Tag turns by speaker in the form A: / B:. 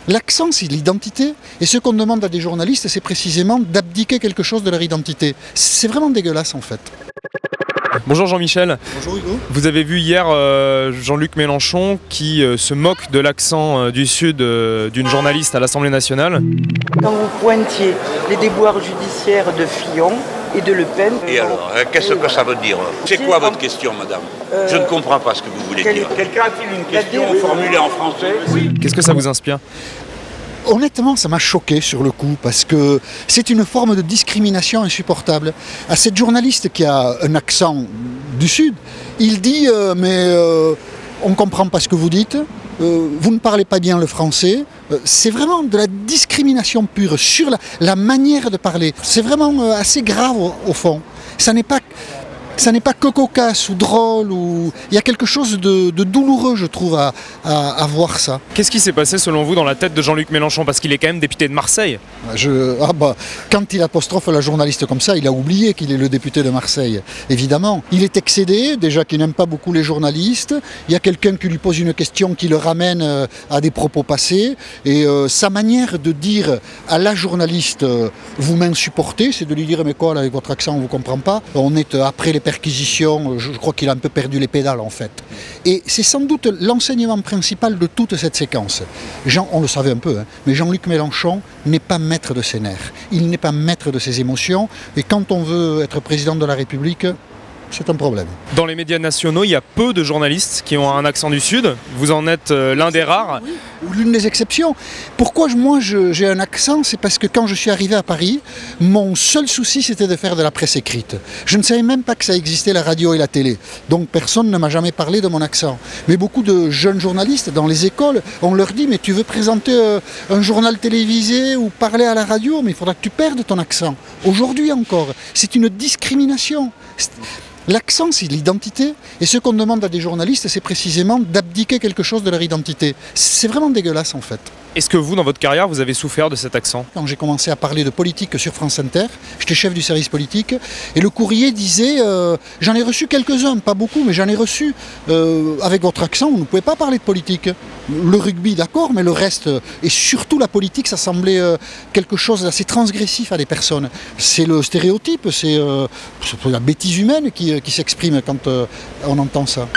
A: L'accent, c'est l'identité, et ce qu'on demande à des journalistes, c'est précisément d'abdiquer quelque chose de leur identité. C'est vraiment dégueulasse en fait.
B: Bonjour Jean-Michel.
A: Bonjour Hugo.
B: Vous avez vu hier Jean-Luc Mélenchon qui se moque de l'accent du Sud d'une journaliste à l'Assemblée nationale.
C: Quand vous pointiez les déboires judiciaires de Fillon et de Le Pen...
D: Et alors, qu'est-ce que ça veut dire? C'est quoi votre question, madame? Je ne comprends pas ce que vous voulez dire. Quelqu'un a-t-il une question formulée en français?
B: Qu'est-ce que ça vous inspire?
A: Honnêtement, ça m'a choqué sur le coup, parce que c'est une forme de discrimination insupportable. À cette journaliste qui a un accent du Sud, il dit on ne comprend pas ce que vous dites, vous ne parlez pas bien le français. C'est vraiment de la discrimination pure sur la manière de parler. C'est vraiment assez grave au fond. Ça n'est pas que cocasse ou drôle, il y a quelque chose de douloureux, je trouve, à voir ça.
B: Qu'est-ce qui s'est passé selon vous dans la tête de Jean-Luc Mélenchon? Parce qu'il est quand même député de Marseille.
A: Quand il apostrophe la journaliste comme ça, il a oublié qu'il est le député de Marseille, évidemment. Il est excédé, déjà qu'il n'aime pas beaucoup les journalistes. Il y a quelqu'un qui lui pose une question qui le ramène à des propos passés. Et sa manière de dire à la journaliste vous m'insupportez, c'est de lui dire mais quoi là, avec votre accent on ne vous comprend pas. On est après les perquisitions, je crois qu'il a un peu perdu les pédales en fait. Et c'est sans doute l'enseignement principal de toute cette séquence. On le savait un peu, mais Jean-Luc Mélenchon n'est pas maître de ses nerfs, il n'est pas maître de ses émotions, et quand on veut être président de la République, c'est un problème.
B: Dans les médias nationaux, il y a peu de journalistes qui ont un accent du Sud. Vous en êtes l'un des rares.
A: Oui, ou l'une des exceptions. Pourquoi moi j'ai un accent? C'est parce que quand je suis arrivé à Paris, mon seul souci c'était de faire de la presse écrite. Je ne savais même pas que ça existait la radio et la télé. Donc personne ne m'a jamais parlé de mon accent. Mais beaucoup de jeunes journalistes dans les écoles, on leur dit mais tu veux présenter un journal télévisé ou parler à la radio, mais il faudra que tu perdes ton accent. Aujourd'hui encore, c'est une discrimination. L'accent, c'est l'identité, et ce qu'on demande à des journalistes, c'est précisément d'abdiquer quelque chose de leur identité. C'est vraiment dégueulasse en fait.
B: Est-ce que vous, dans votre carrière, vous avez souffert de cet accent?
A: Quand j'ai commencé à parler de politique sur France Inter, j'étais chef du service politique, et le courrier disait, j'en ai reçu quelques-uns, pas beaucoup, mais j'en ai reçu, avec votre accent, vous ne pouvez pas parler de politique. Le rugby, d'accord, mais le reste, et surtout la politique, ça semblait quelque chose d'assez transgressif à des personnes. C'est le stéréotype, c'est la bêtise humaine qui s'exprime quand on entend ça.